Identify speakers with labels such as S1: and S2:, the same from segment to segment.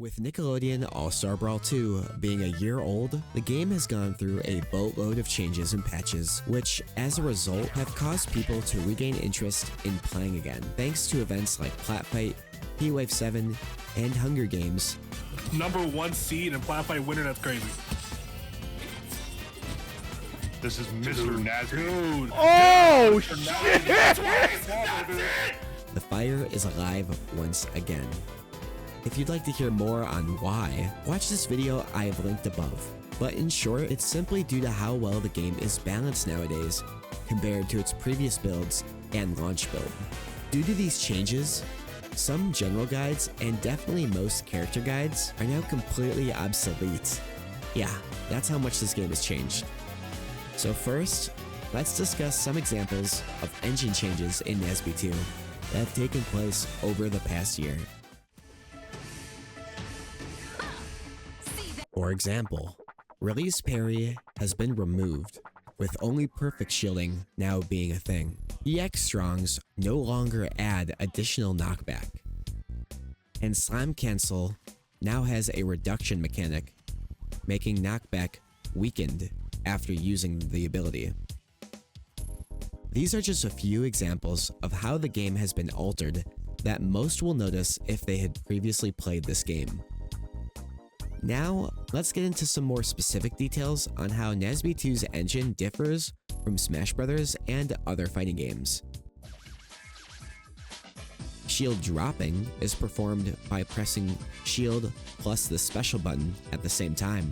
S1: With Nickelodeon All Star Brawl 2 being a year old, the game has gone through a boatload of changes and patches, which, as a result, have caused people to regain interest in playing again, thanks to events like Platfight, P-Wave 7, and Hunger Games.
S2: #1 seed and Platfight winner, that's crazy.
S3: This is Mr. NASB2.
S2: Dude.
S3: Oh,
S2: shit!
S1: The fire is alive once again. If you'd like to hear more on why, watch this video I have linked above. But in short, it's simply due to how well the game is balanced nowadays compared to its previous builds and launch build. Due to these changes, some general guides and definitely most character guides are now completely obsolete. Yeah, that's how much this game has changed. So first, let's discuss some examples of engine changes in NASB2 that have taken place over the past year. For example, release parry has been removed, with only perfect shielding now being a thing. EX Strongs no longer add additional knockback, and Slime Cancel now has a reduction mechanic, making knockback weakened after using the ability. These are just a few examples of how the game has been altered that most will notice if they had previously played this game. Now, let's get into some more specific details on how NASB2's engine differs from Smash Bros. And other fighting games. Shield dropping is performed by pressing shield plus the special button at the same time.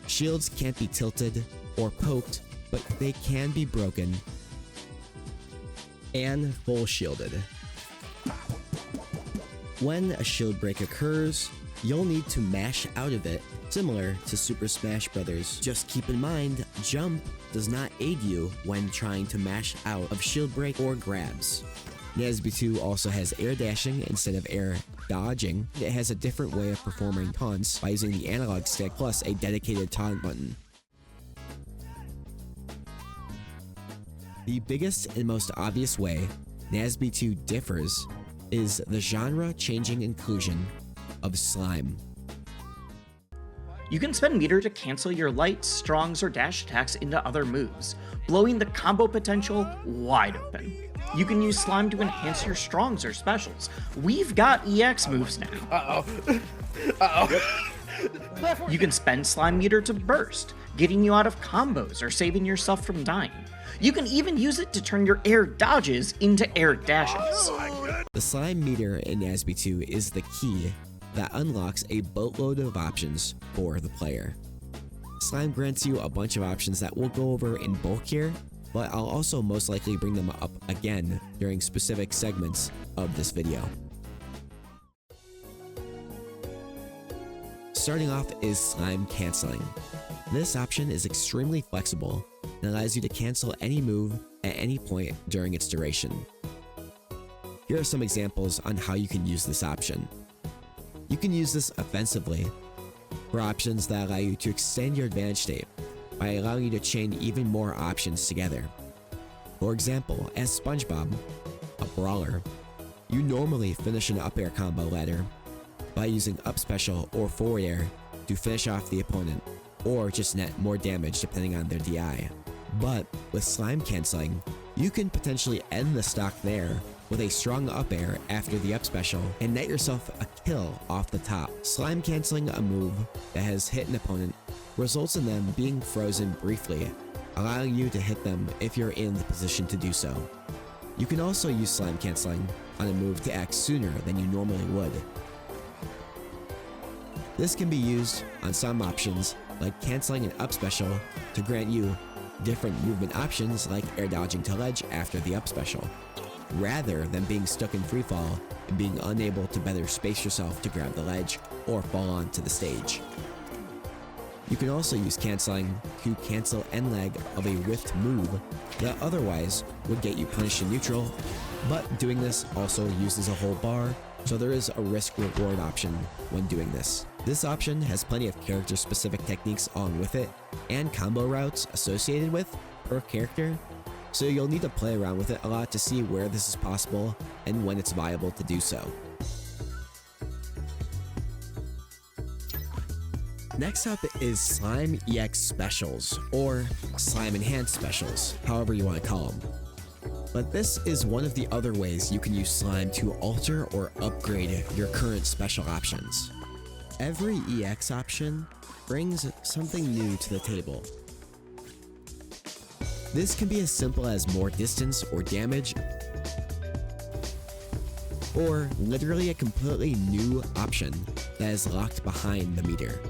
S1: Shields can't be tilted or poked, but they can be broken and full shielded. When a shield break occurs, you'll need to mash out of it, similar to Super Smash Bros. Just keep in mind, jump does not aid you when trying to mash out of shield break or grabs. NASB2 also has air dashing instead of air dodging. It has a different way of performing taunts by using the analog stick plus a dedicated taunt button. The biggest and most obvious way NASB2 differs is the genre-changing inclusion of slime.
S4: You can spend meter to cancel your light, strongs, or dash attacks into other moves, blowing the combo potential wide open. You can use slime to enhance your strongs or specials. We've got EX moves now. You can spend slime meter to burst, getting you out of combos or saving yourself from dying. You can even use it to turn your air dodges into air dashes.
S1: The slime meter in NASB2 is the key that unlocks a boatload of options for the player. Slime grants you a bunch of options that we'll go over in bulk here, but I'll also most likely bring them up again during specific segments of this video. Starting off is slime canceling. This option is extremely flexible and allows you to cancel any move at any point during its duration. Here are some examples on how you can use this option. You can use this offensively for options that allow you to extend your advantage state by allowing you to chain even more options together. For example, as SpongeBob, a brawler, you normally finish an up air combo ladder by using up special or forward air to finish off the opponent, or just net more damage depending on their DI. But with slime canceling, you can potentially end the stock there with a strong up air after the up special and net yourself a kill off the top. Slime canceling a move that has hit an opponent results in them being frozen briefly, allowing you to hit them if you're in the position to do so. You can also use slime canceling on a move to act sooner than you normally would. This can be used on some options like canceling an up special to grant you different movement options like air dodging to ledge after the up special, rather than being stuck in freefall and being unable to better space yourself to grab the ledge or fall onto the stage. You can also use canceling to cancel end lag of a whiffed move that otherwise would get you punished in neutral, but doing this also uses a whole bar, so there is a risk-reward option when doing this. This option has plenty of character-specific techniques along with it, and combo routes associated with per character, so you'll need to play around with it a lot to see where this is possible and when it's viable to do so. Next up is Slime EX Specials, or Slime Enhanced Specials, however you want to call them. But this is one of the other ways you can use Slime to alter or upgrade your current special options. Every EX option brings something new to the table. This can be as simple as more distance or damage, or literally a completely new option that is locked behind the meter.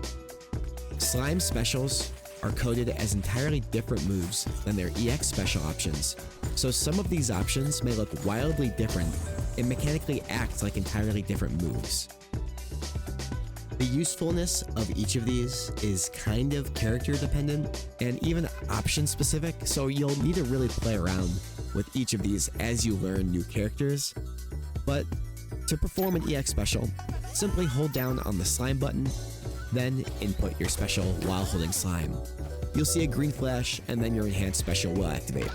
S1: Slime specials are coded as entirely different moves than their EX special options, so some of these options may look wildly different and mechanically act like entirely different moves. The usefulness of each of these is kind of character dependent and even option specific, so you'll need to really play around with each of these as you learn new characters. But to perform an EX special, simply hold down on the slime button, then input your special while holding slime. You'll see a green flash and then your enhanced special will activate.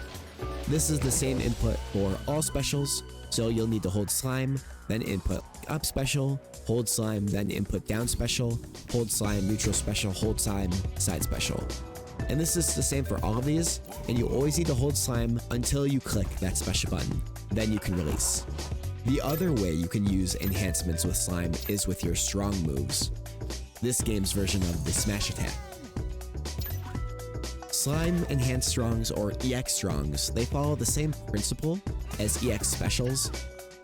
S1: This is the same input for all specials, so you'll need to hold slime, then input up special, hold slime, then input down special, hold slime, neutral special, hold slime, side special. And this is the same for all of these, and you always need to hold slime until you click that special button. Then you can release. The other way you can use enhancements with slime is with your strong moves. This game's version of the smash attack. Slime Enhanced Strongs, or EX Strongs, they follow the same principle as EX Specials,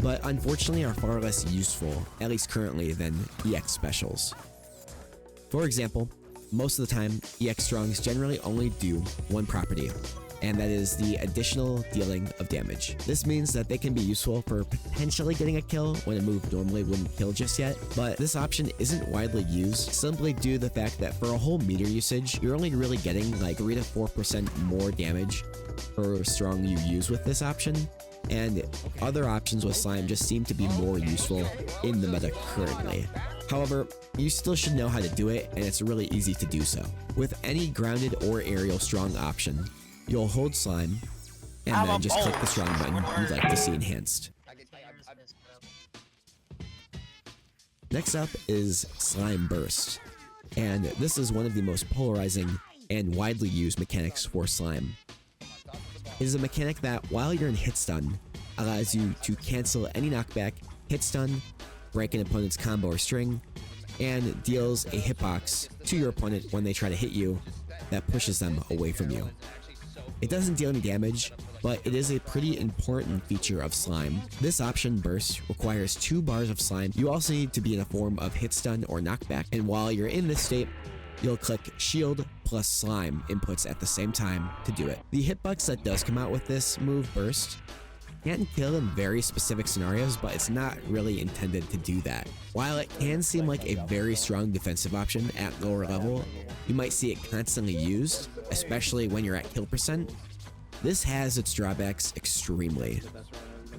S1: but unfortunately are far less useful, at least currently, than EX Specials. For example, most of the time, EX Strongs generally only do one property, and that is the additional dealing of damage. This means that they can be useful for potentially getting a kill when a move normally wouldn't kill just yet, but this option isn't widely used simply due to the fact that for a whole meter usage, you're only really getting like 3 to 4% more damage per strong you use with this option, and other options with slime just seem to be more useful in the meta currently. However, you still should know how to do it, and it's really easy to do so. With any grounded or aerial strong option, you'll hold slime, and then just click the strong button you'd like to see enhanced. Next up is Slime Burst, and this is one of the most polarizing and widely used mechanics for slime. It is a mechanic that, while you're in hit stun, allows you to cancel any knockback, hit stun, break an opponent's combo or string, and deals a hitbox to your opponent when they try to hit you that pushes them away from you. It doesn't deal any damage, but it is a pretty important feature of slime. This option, Burst, requires 2 bars of slime. You also need to be in a form of hit stun or knockback, and while you're in this state, you'll click shield plus slime inputs at the same time to do it. The hitbox that does come out with this move, Burst, can kill in very specific scenarios, but it's not really intended to do that. While it can seem like a very strong defensive option at lower level, you might see it constantly used, especially when you're at kill percent. This has its drawbacks extremely.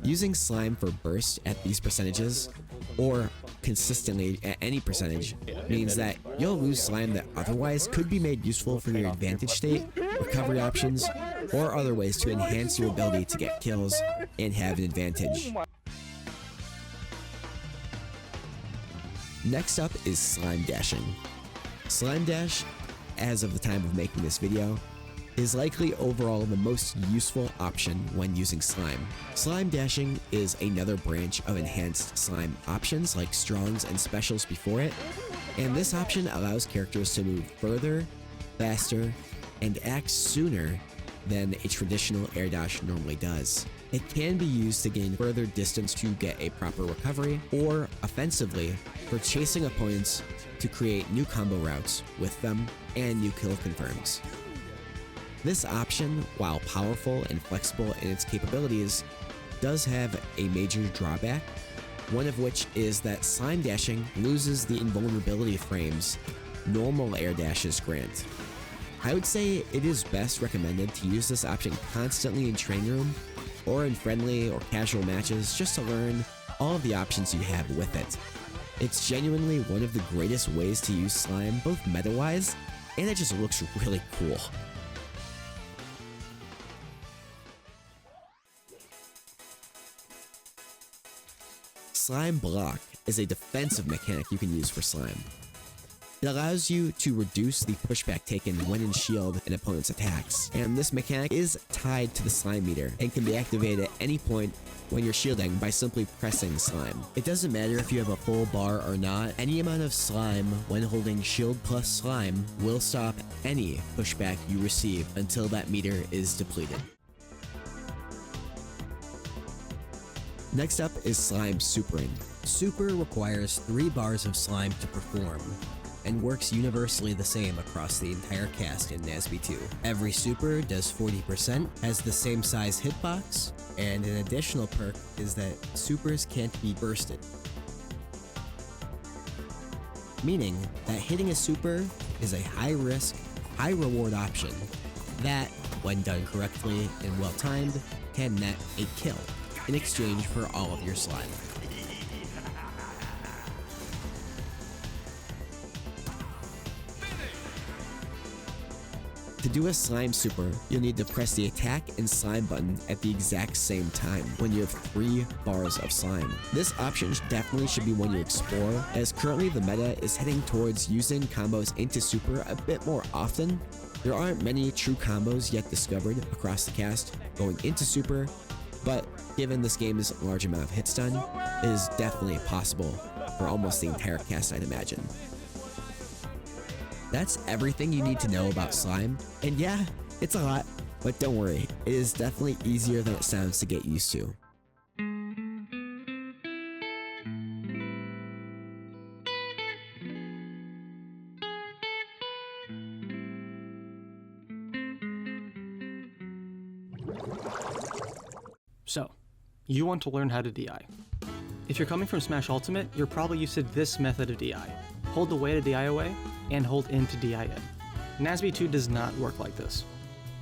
S1: Using slime for burst at these percentages, or consistently at any percentage, means that you'll lose slime that otherwise could be made useful for your advantage state, recovery options, or other ways to enhance your ability to get kills and have an advantage. Next up is Slime Dashing. Slime Dash, as of the time of making this video, is likely overall the most useful option when using slime. Slime Dashing is another branch of enhanced slime options like strongs and specials before it, and this option allows characters to move further, faster, and act sooner than a traditional air dash normally does. It can be used to gain further distance to get a proper recovery, or offensively for chasing opponents to create new combo routes with them and new kill confirms. This option, while powerful and flexible in its capabilities, does have a major drawback, one of which is that slime dashing loses the invulnerability frames normal air dashes grant. I would say it is best recommended to use this option constantly in train room or in friendly or casual matches just to learn all of the options you have with it. It's genuinely one of the greatest ways to use slime, both meta-wise, and it just looks really cool. Slime Block is a defensive mechanic you can use for slime. It allows you to reduce the pushback taken when in shield an opponent's attacks, and this mechanic is tied to the slime meter and can be activated at any point when you're shielding by simply pressing slime. It doesn't matter if you have a full bar or not, any amount of slime when holding shield plus slime will stop any pushback you receive until that meter is depleted. Next up is slime supering.
S5: Super requires 3 bars of slime to perform, and works universally the same across the entire cast in NASB2. Every super does 40%, has the same size hitbox, and an additional perk is that supers can't be bursted. Meaning that hitting a super is a high risk, high reward option that, when done correctly and well timed, can net a kill in exchange for all of your slime.
S1: To do a slime super, you'll need to press the attack and slime button at the exact same time when you have 3 bars of slime. This option definitely should be one you explore, as currently the meta is heading towards using combos into super a bit more often. There aren't many true combos yet discovered across the cast going into super, but given this game's large amount of hits done, it is definitely possible for almost the entire cast, I'd imagine. That's everything you need to know about slime, and yeah, it's a lot, but don't worry, it is definitely easier than it sounds to get used to.
S6: So, you want to learn how to DI. If you're coming from Smash Ultimate, you're probably used to this method of DI. Hold the way to DI away, and hold in to DI in. NASB2 does not work like this.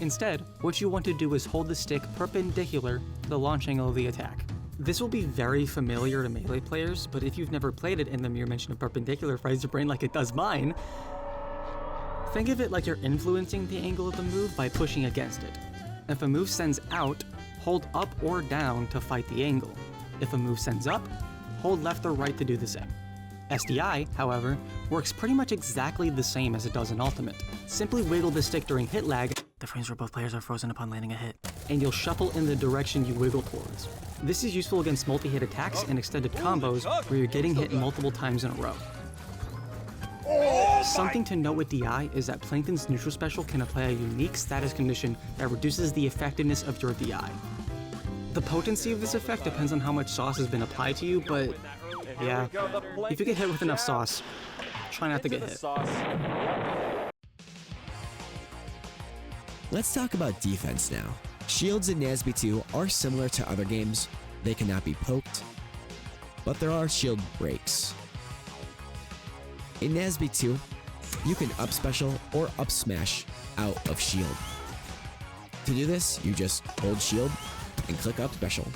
S6: Instead, what you want to do is hold the stick perpendicular to the launch angle of the attack. This will be very familiar to Melee players, but if you've never played it and the mere mention of perpendicular fries your brain like it does mine, think of it like you're influencing the angle of the move by pushing against it. If a move sends out, hold up or down to fight the angle. If a move sends up, hold left or right to do the same. SDI, however, works pretty much exactly the same as it does in Ultimate. Simply wiggle the stick during hit lag, the frames where both players are frozen upon landing a hit, and you'll shuffle in the direction you wiggle towards. This is useful against multi-hit attacks and extended combos where you're getting hit multiple times in a row. Something to note with DI is that Plankton's neutral special can apply a unique status condition that reduces the effectiveness of your DI. The potency of this effect depends on how much sauce has been applied to you, but yeah, if you get hit with enough sauce, try not to get hit.
S1: Let's talk about defense now. Shields in NASB2 are similar to other games. They cannot be poked, but there are shield breaks. In NASB2, you can up special or up smash out of shield. To do this, you just hold shield and click up special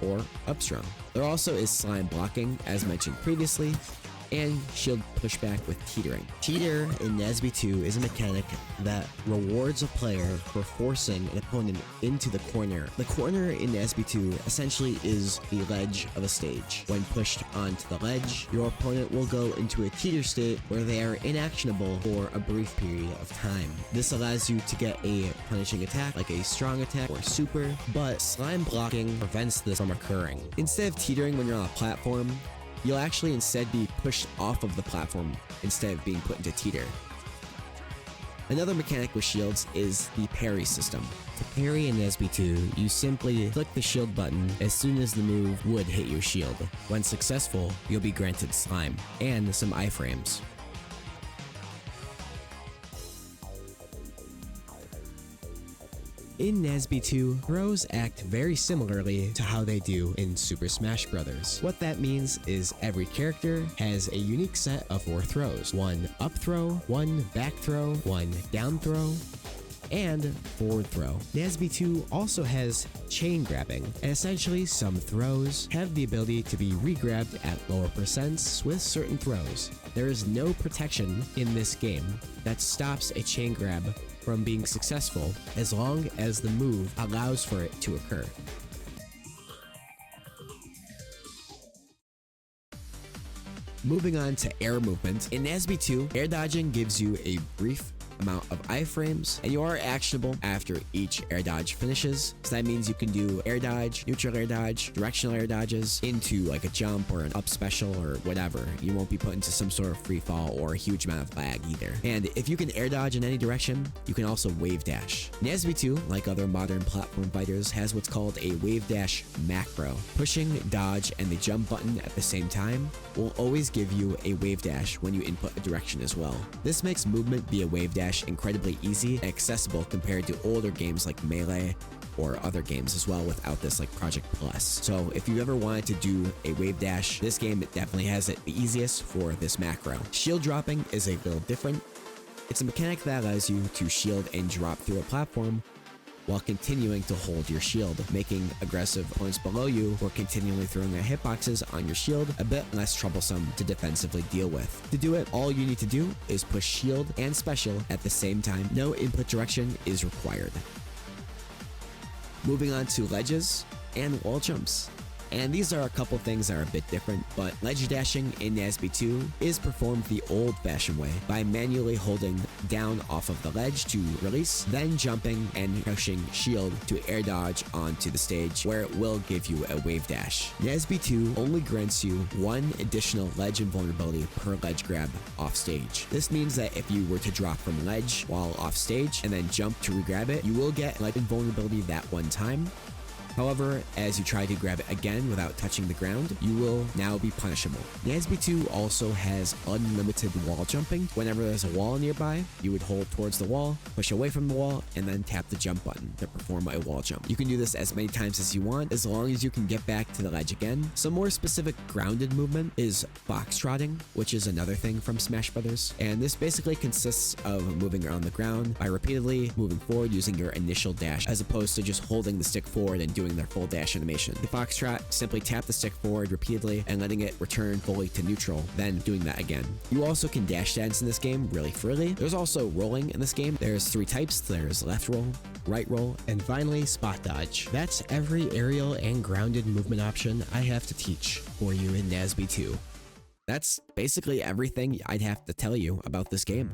S1: or up strong. There also is slime blocking, as mentioned previously, and shield pushback with teetering. Teeter in NASB2 is a mechanic that rewards a player for forcing an opponent into the corner. The corner in NASB2 essentially is the ledge of a stage. When pushed onto the ledge, your opponent will go into a teeter state where they are inactionable for a brief period of time. This allows you to get a punishing attack like a strong attack or super, but slime blocking prevents this from occurring. Instead of teetering when you're on a platform, you'll actually instead be pushed off of the platform instead of being put into teeter. Another mechanic with shields is the parry system. To parry in NASB2, you simply click the shield button as soon as the move would hit your shield. When successful, you'll be granted slime and some iframes. In NASB2, throws act very similarly to how they do in Super Smash Bros. What that means is every character has a unique set of 4 throws. 1 up throw, 1 back throw, 1 down throw, and forward throw. NASB2 also has chain grabbing, and essentially some throws have the ability to be re-grabbed at lower percents with certain throws. There is no protection in this game that stops a chain grab from being successful as long as the move allows for it to occur. Moving on to air movement. In NASB2, air dodging gives you a brief amount of iframes, and you are actionable after each air dodge finishes. So that means you can do air dodge, neutral air dodge, directional air dodges into like a jump or an up special or whatever. You won't be put into some sort of free fall or a huge amount of lag either. And if you can air dodge in any direction, you can also wave dash. NASB2, like other modern platform fighters, has what's called a wave dash macro. Pushing, dodge, and the jump button at the same time will always give you a wave dash when you input a direction as well. This makes movement via wave dash incredibly easy and accessible compared to older games like Melee or other games as well without this like Project Plus. So if you ever wanted to do a wave dash, this game definitely has it the easiest for this macro. Shield dropping is a little different. It's a mechanic that allows you to shield and drop through a platform while continuing to hold your shield, making aggressive opponents below you or continually throwing at hitboxes on your shield a bit less troublesome to defensively deal with. To do it, all you need to do is push shield and special at the same time. No input direction is required. Moving on to ledges and wall jumps. And these are a couple things that are a bit different, but ledge dashing in NASB2 is performed the old-fashioned way by manually holding down off of the ledge to release, then jumping and pushing shield to air dodge onto the stage where it will give you a wave dash. NASB2 only grants you one additional ledge invulnerability per ledge grab off stage. This means that if you were to drop from ledge while off stage and then jump to regrab it, you will get ledge invulnerability that one time. However, as you try to grab it again without touching the ground, you will now be punishable. NASB2 also has unlimited wall jumping. Whenever there's a wall nearby, you would hold towards the wall, push away from the wall, and then tap the jump button to perform a wall jump. You can do this as many times as you want, as long as you can get back to the ledge again. Some more specific grounded movement is foxtrotting, which is another thing from Smash Brothers. And this basically consists of moving around the ground by repeatedly moving forward using your initial dash, as opposed to just holding the stick forward and doing their full dash animation. The foxtrot, simply tap the stick forward repeatedly and letting it return fully to neutral, then doing that again. You also can dash dance in this game really freely. There's also rolling in this game. There's 3 types. There's left roll, right roll,
S5: And finally, spot dodge. That's every aerial and grounded movement option I have to teach for you in NASB2.
S1: That's basically everything I'd have to tell you about this game.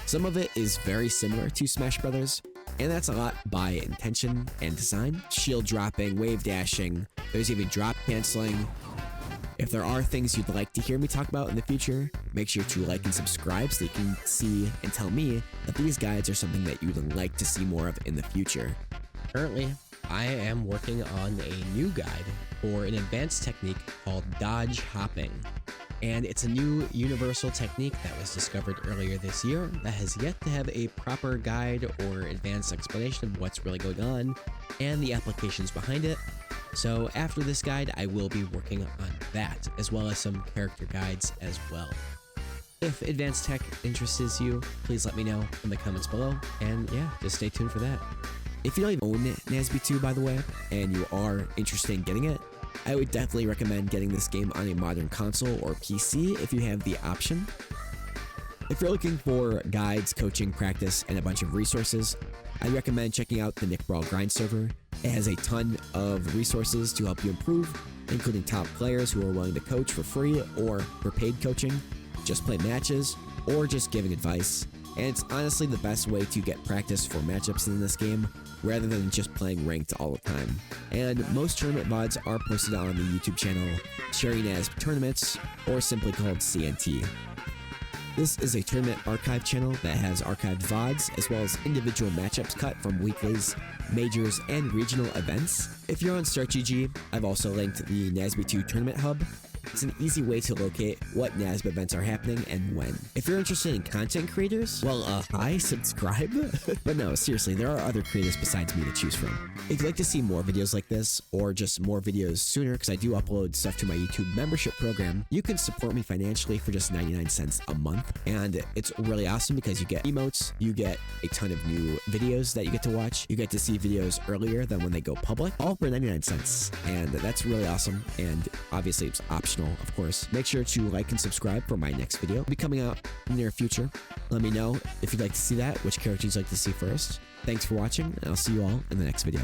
S1: Some of it is very similar to Smash Brothers, and that's a lot by intention and design. Shield dropping, wave dashing, there's even drop canceling. If there are things you'd like to hear me talk about in the future, make sure to like and subscribe so you can see and tell me that these guides are something that you'd like to see more of in the future.
S5: Currently, I am working on a new guide for an advanced technique called dodge hopping. And it's a new universal technique that was discovered earlier this year that has yet to have a proper guide or advanced explanation of what's really going on and the applications behind it. So after this guide, I will be working on that, as well as some character guides as well. If advanced tech interests you, please let me know in the comments below, and yeah, just stay tuned for that.
S1: If you don't even own NASB2, by the way, and you are interested in getting it, I would definitely recommend getting this game on a modern console or PC if you have the option. If you're looking for guides, coaching, practice, and a bunch of resources, I recommend checking out the Nick Brawl Grind server. It has a ton of resources to help you improve, including top players who are willing to coach for free or for paid coaching, just play matches, or just giving advice. And it's honestly the best way to get practice for matchups in this game, rather than just playing ranked all the time. And most tournament VODs are posted on the YouTube channel Cherry NASB Tournaments, or simply called CNT. This is a tournament archive channel that has archived VODs, as well as individual matchups cut from weeklies, majors, and regional events. If you're on StartGG, I've also linked the NASB2 Tournament Hub. It's an easy way to locate what NASB events are happening and when. If you're interested in content creators, well, hi, subscribe. But no, seriously, there are other creators besides me to choose from. If you'd like to see more videos like this, or just more videos sooner, because I do upload stuff to my YouTube membership program, you can support me financially for just 99 cents a month. And it's really awesome because you get emotes, you get a ton of new videos that you get to watch, you get to see videos earlier than when they go public, all for 99 cents. And that's really awesome, and obviously it's optional, of course. Make sure to like and subscribe for my next video. It'll be coming out in the near future. Let me know if you'd like to see that, which characters you'd like to see first. Thanks for watching, and I'll see you all in the next video.